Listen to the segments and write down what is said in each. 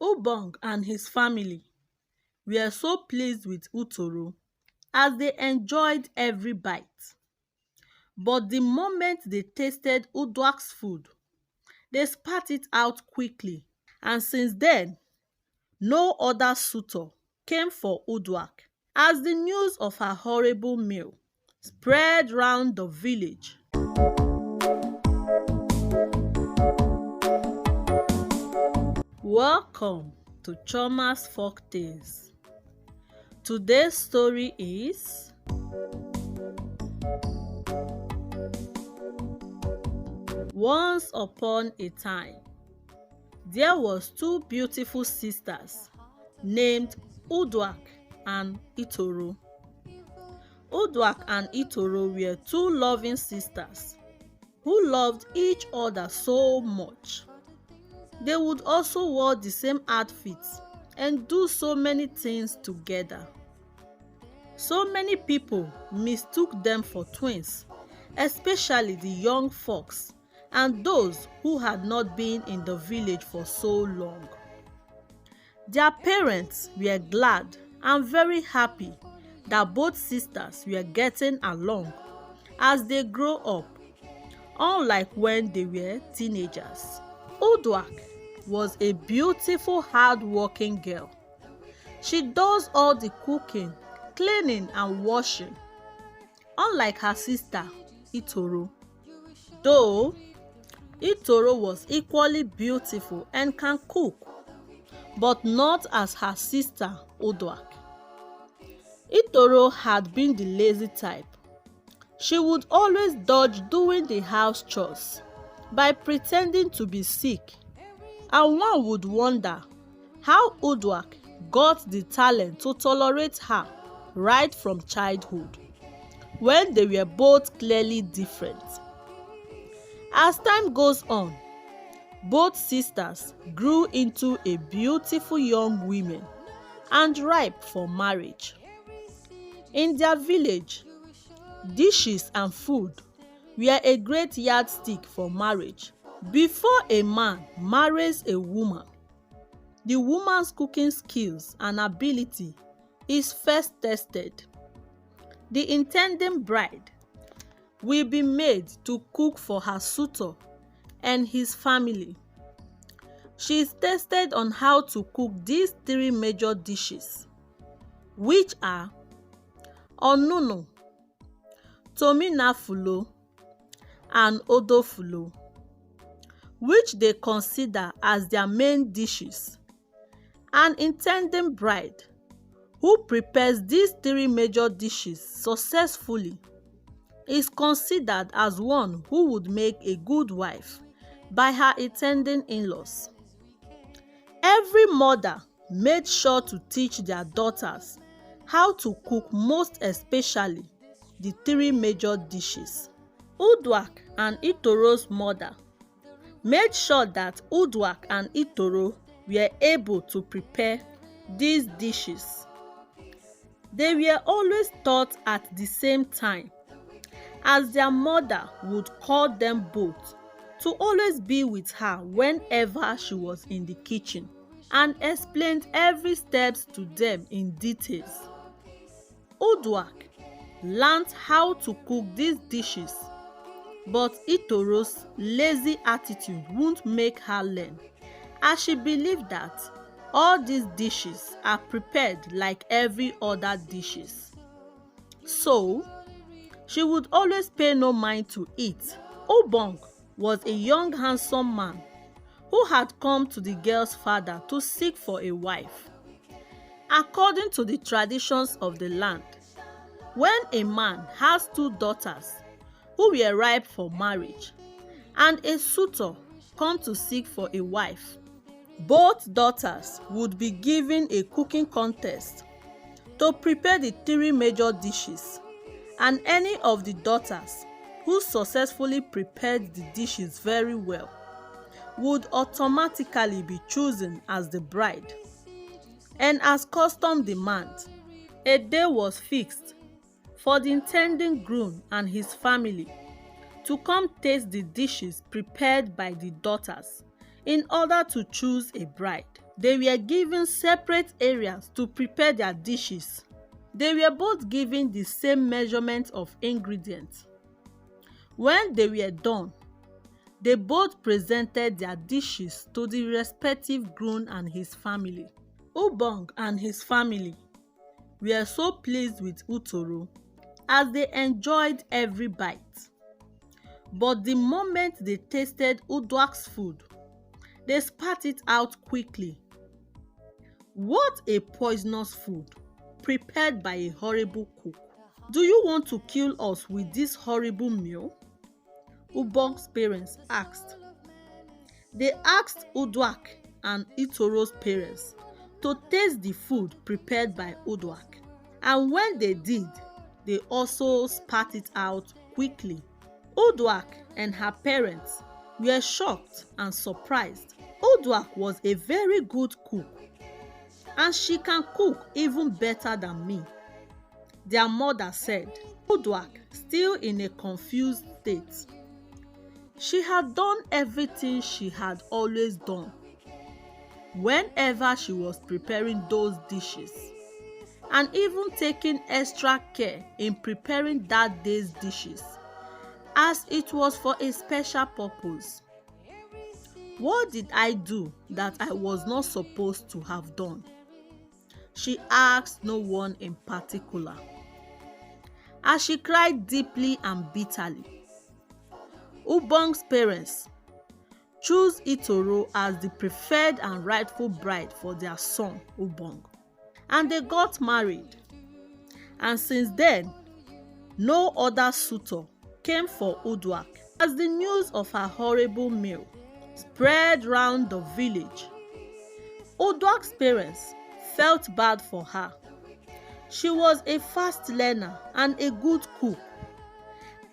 Ubong and his family were so pleased with Utoro as they enjoyed every bite. But the moment they tasted Udak's food, they spat it out quickly, and since then, no other suitor came for Udak as the news of her horrible meal spread round the village. Welcome to Choma's Folk Tales. Today's story is Once upon a time, there was two beautiful sisters named Udak and Itoro. Udak and Itoro were two loving sisters who loved each other so much. They would also wear the same outfits and do so many things together. So many people mistook them for twins, especially the young folks and those who had not been in the village for so long. Their parents were glad and very happy that both sisters were getting along as they grew up, unlike when they were teenagers. Udak was a beautiful, hard-working girl. She does all the cooking, cleaning, and washing, unlike her sister, Itoro. Though Itoro was equally beautiful and can cook, but not as her sister, Udak. Itoro had been the lazy type. She would always dodge doing the house chores by pretending to be sick, and one would wonder how Udak got the talent to tolerate her right from childhood, when they were both clearly different. As time goes on, both sisters grew into a beautiful young women and ripe for marriage. In their village, dishes and food were a great yardstick for marriage. Before a man marries a woman, the woman's cooking skills and ability is first tested. The intending bride will be made to cook for her suitor and his family. She is tested on how to cook these three major dishes, which are Onunu, Tominafulo, and Odofulo, which they consider as their main dishes. An intending bride who prepares these three major dishes successfully is considered as one who would make a good wife by her intending in-laws. Every mother made sure to teach their daughters how to cook, most especially the three major dishes. Udak and Itoro's mother made sure that Udak and Itoro were able to prepare these dishes. They were always taught at the same time, as their mother would call them both to always be with her whenever she was in the kitchen and explained every step to them in details. Udak learned how to cook these dishes, but Itoro's lazy attitude wouldn't make her learn, as she believed that all these dishes are prepared like every other dishes. So, she would always pay no mind to it. Ubong was a young handsome man who had come to the girl's father to seek for a wife. According to the traditions of the land, when a man has two daughters who were ripe for marriage and a suitor come to seek for a wife, both daughters would be given a cooking contest to prepare the three major dishes, and any of the daughters who successfully prepared the dishes very well would automatically be chosen as the bride. And as custom demands, a day was fixed for the intending groom and his family to come taste the dishes prepared by the daughters in order to choose a bride. They were given separate areas to prepare their dishes. They were both given the same measurement of ingredients. When they were done, they both presented their dishes to the respective groom and his family. Ubong and his family were so pleased with Utoro as they enjoyed every bite. But the moment they tasted Udak's food, they spat it out quickly. What a poisonous food, prepared by a horrible cook. Do you want to kill us with this horrible meal? Ubong's parents asked. They asked Udak and Itoro's parents to taste the food prepared by Udak. And when they did, they also spat it out quickly. Udak and her parents were shocked and surprised. Udak was a very good cook, and she can cook even better than me, their mother said. Udak, still in a confused state. She had done everything she had always done whenever she was preparing those dishes, and even taking extra care in preparing that day's dishes, as it was for a special purpose. What did I do that I was not supposed to have done? She asked no one in particular, as she cried deeply and bitterly. Ubong's parents chose Itoro as the preferred and rightful bride for their son Ubong, and they got married. And since then, no other suitor came for Udak. As the news of her horrible meal spread round the village, Udak's parents felt bad for her. She was a fast learner and a good cook,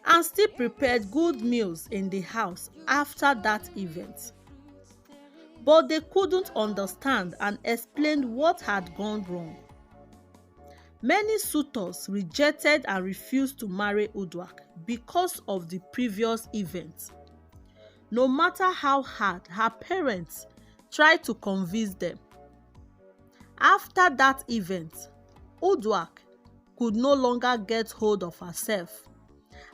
and still prepared good meals in the house after that event. But they couldn't understand and explain what had gone wrong. Many suitors rejected and refused to marry Udak because of the previous event. No matter how hard her parents tried to convince them. After that event, Udak could no longer get hold of herself,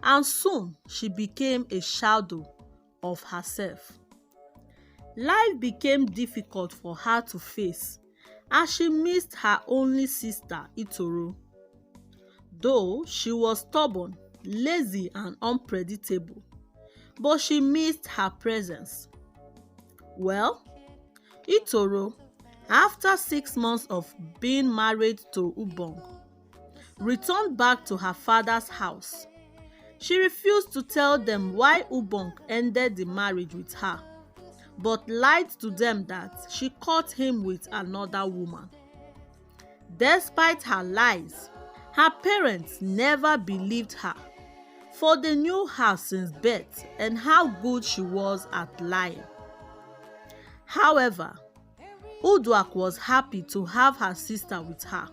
and soon she became a shadow of herself. Life became difficult for her to face as she missed her only sister Itoro. Though she was stubborn, lazy and unpredictable, but she missed her presence. Well, Itoro, after 6 months of being married to Ubong, returned back to her father's house. She refused to tell them why Ubong ended the marriage with her, but lied to them that she caught him with another woman. Despite her lies, her parents never believed her, for they knew her since birth and how good she was at lying. However, Udak was happy to have her sister with her,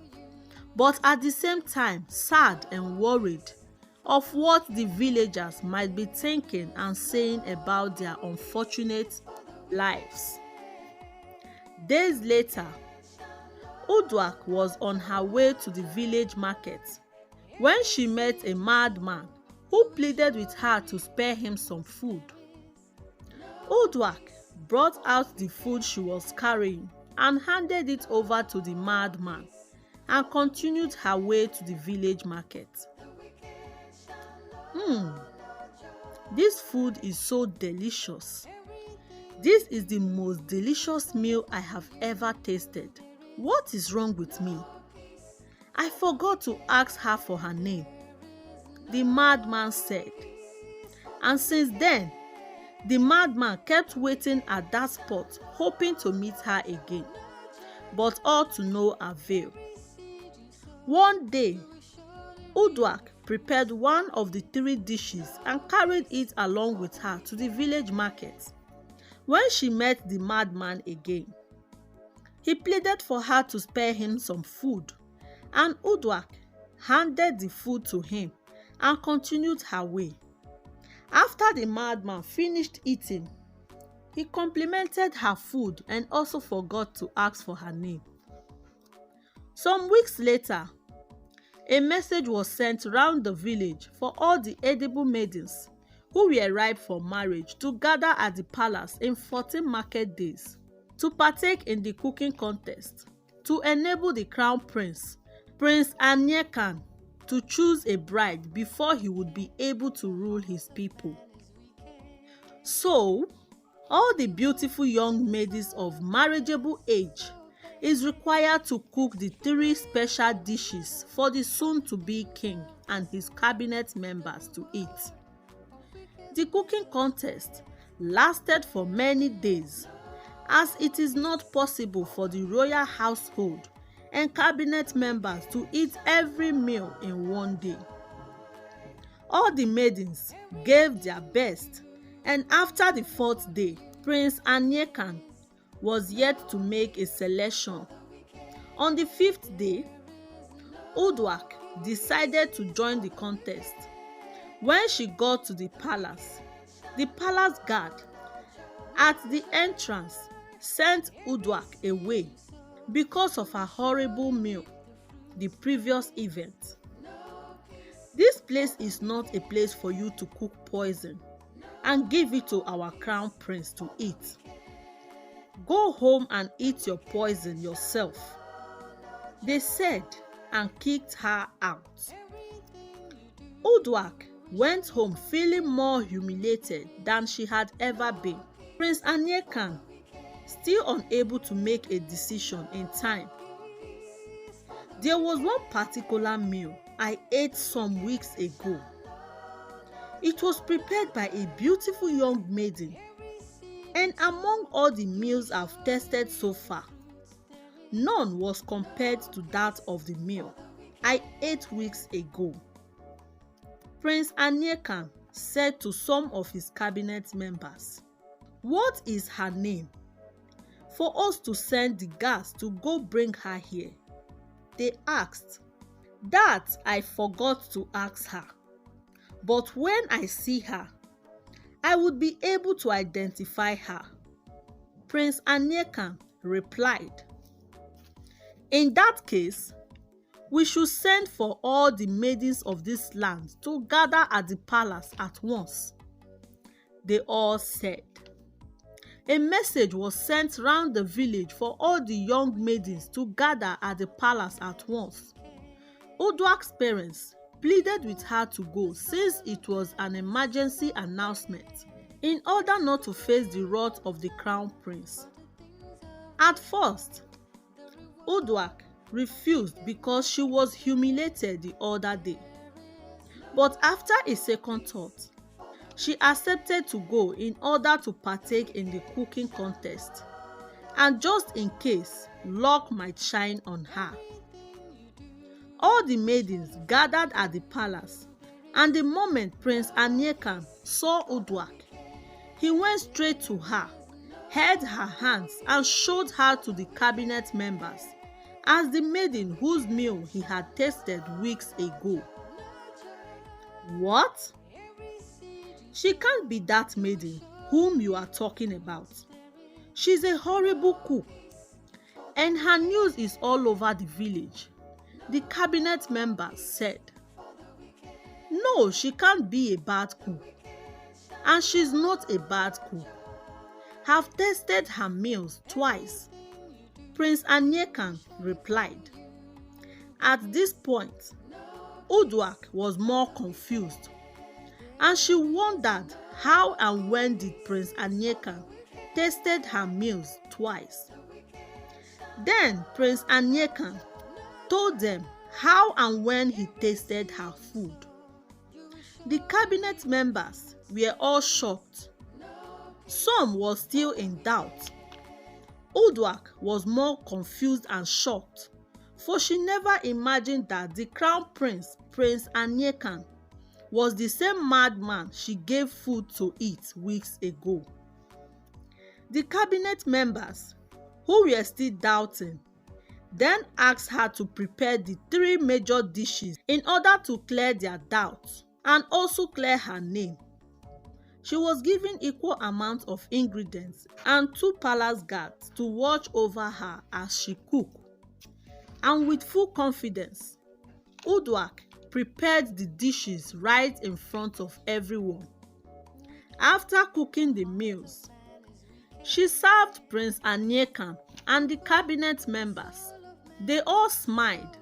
but at the same time sad and worried of what the villagers might be thinking and saying about their unfortunate lives. Days later, Udak was on her way to the village market when she met a madman who pleaded with her to spare him some food. Udak brought out the food she was carrying and handed it over to the madman and continued her way to the village market. This food is so delicious. This is the most delicious meal I have ever tasted. What is wrong with me? I forgot to ask her for her name, the madman said. And since then, the madman kept waiting at that spot, hoping to meet her again, but all to no avail. One day, Udak prepared one of the 3 dishes and carried it along with her to the village market. When she met the madman again, he pleaded for her to spare him some food, and Udak handed the food to him and continued her way. After the madman finished eating, He complimented her food and also forgot to ask for her name. Some weeks later, a message was sent round the village for all the edible maidens who were ripe for marriage to gather at the palace in 14 market days to partake in the cooking contest to enable the crown prince, Prince Enggement, to choose a bride before he would be able to rule his people. So, all the beautiful young maidens of marriageable age is required to cook the 3 special dishes for the soon-to-be king and his cabinet members to eat. The cooking contest lasted for many days, as it is not possible for the royal household and cabinet members to eat every meal in one day. All the maidens gave their best, and after the 4th day, Prince Enggement was yet to make a selection. On the 5th day, Udak decided to join the contest. When she got to the palace guard at the entrance sent Udak away because of her horrible meal the previous event. This place is not a place for you to cook poison and give it to our crown prince to eat. Go home and eat your poison yourself, they said, and kicked her out. Udak went home feeling more humiliated than she had ever been. Prince Enggement, still unable to make a decision in time. There was one particular meal I ate some weeks ago. It was prepared by a beautiful young maiden, and among all the meals I've tasted so far, none was compared to that of the meal I ate weeks ago. Prince Enggement said to some of his cabinet members, "What is her name? For us to send the guards to go bring her here." They asked. "That I forgot to ask her. But when I see her, I would be able to identify her," Prince Enggement replied. "In that case, we should send for all the maidens of this land to gather at the palace at once," they all said. A message was sent round the village for all the young maidens to gather at the palace at once. Udak's parents pleaded with her to go since it was an emergency announcement in order not to face the wrath of the crown prince. At first, Udak refused because she was humiliated the other day. But after a second thought, she accepted to go in order to partake in the cooking contest, and just in case luck might shine on her. All the maidens gathered at the palace, and the moment Prince Enggement saw Udak, he went straight to her, held her hands and showed her to the cabinet members as the maiden whose meal he had tasted weeks ago. "What? She can't be that maiden whom you are talking about. She's a horrible cook, and her news is all over the village," the cabinet members said. "No, she can't be a bad cook, and she's not a bad cook. Have tasted her meals twice," Prince Enggement replied. At this point, Udak was more confused, and she wondered how and when did Prince Enggement tasted her meals twice. Then Prince Enggement told them how and when he tasted her food. The cabinet members were all shocked. Some were still in doubt. Udak was more confused and shocked, for she never imagined that the crown prince, Prince Enggement, was the same madman she gave food to eat weeks ago. The cabinet members, who were still doubting, then asked her to prepare the 3 major dishes in order to clear their doubts and also clear her name. She was given equal amounts of ingredients and 2 palace guards to watch over her as she cooked. And with full confidence, Udak prepared the dishes right in front of everyone. After cooking the meals, she served Prince Enggement and the cabinet members. They all smiled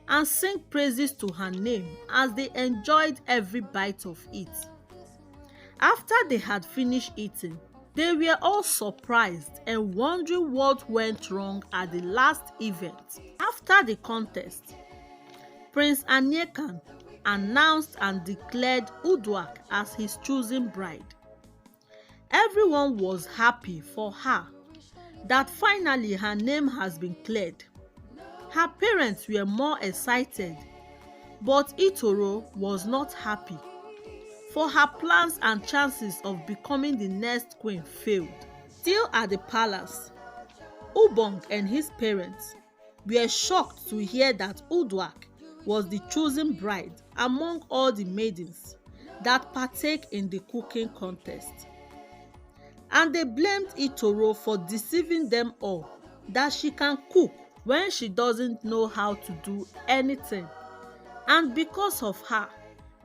and sang praises to her name as they enjoyed every bite of it. After they had finished eating, they were all surprised and wondering what went wrong at the last event. After the contest, Prince Enggement announced and declared Udak as his chosen bride. Everyone was happy for her that finally her name has been cleared. Her parents were more excited, but Itoro was not happy, for her plans and chances of becoming the next queen failed. Still at the palace, Ubong and his parents were shocked to hear that Udak was the chosen bride among all the maidens that partake in the cooking contest. And they blamed Itoro for deceiving them all that she can cook when she doesn't know how to do anything. And because of her,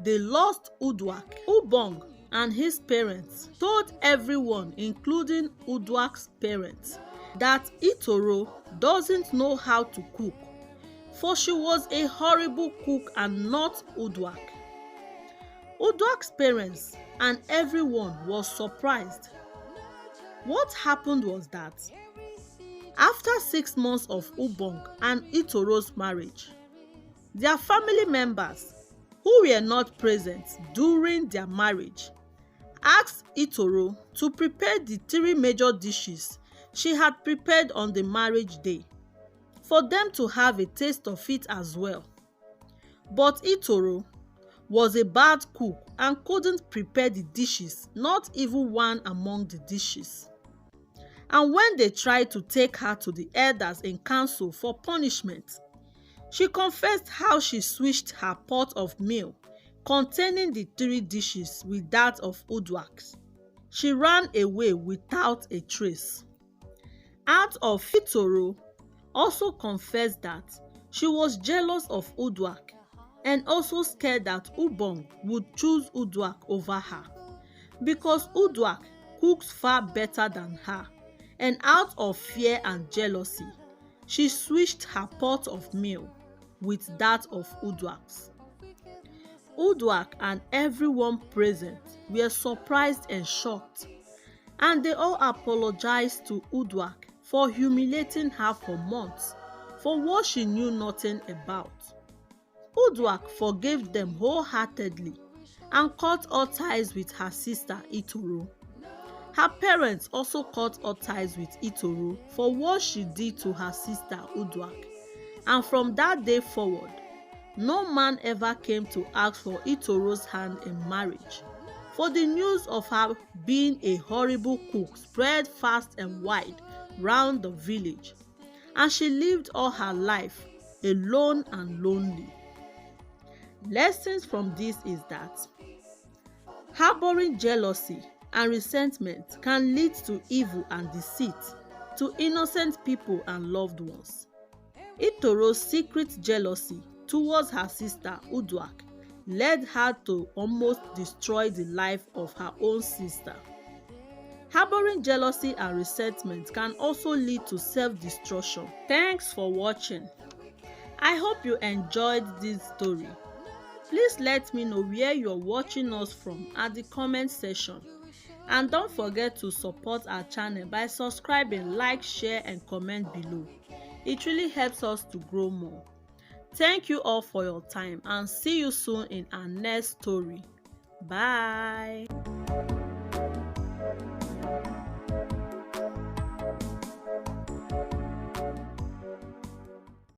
they lost Udak. Ubong and his parents told everyone, including Udak's parents, that Itoro doesn't know how to cook, for she was a horrible cook and not Udak. Udak's parents and everyone was surprised. What happened was that after 6 months of Ubong and Itoro's marriage, their family members who were not present during their marriage asked Itoro to prepare the 3 major dishes she had prepared on the marriage day, for them to have a taste of it as well. But Itoro was a bad cook and couldn't prepare the dishes, not even one among the dishes. And when they tried to take her to the elders in council for punishment, she confessed how she switched her pot of meal containing the 3 dishes with that of Udak's. She ran away without a trace. Out of Itoro also confessed that she was jealous of Udak and also scared that Ubong would choose Udak over her, because Udak cooks far better than her, and out of fear and jealousy, she switched her pot of meal with that of Udak's. Udak and everyone present were surprised and shocked, and they all apologized to Udak for humiliating her for months for what she knew nothing about. Udak forgave them wholeheartedly and cut all ties with her sister Itoro. Her parents also cut all ties with Itoro for what she did to her sister Udak, and from that day forward, no man ever came to ask for Itoro's hand in marriage, for the news of her being a horrible cook spread fast and wide round the village, and she lived all her life alone and lonely. Lessons from this is that harboring jealousy and resentment can lead to evil and deceit to innocent people and loved ones. Itoro's secret jealousy towards her sister Udak led her to almost destroy the life of her own sister. Harboring jealousy and resentment can also lead to self-destruction. Thanks for watching. I hope you enjoyed this story. Please let me know where you're watching us from at the comment section. And don't forget to support our channel by subscribing, like, share and comment below. It really helps us to grow more. Thank you all for your time and see you soon in our next story. Bye.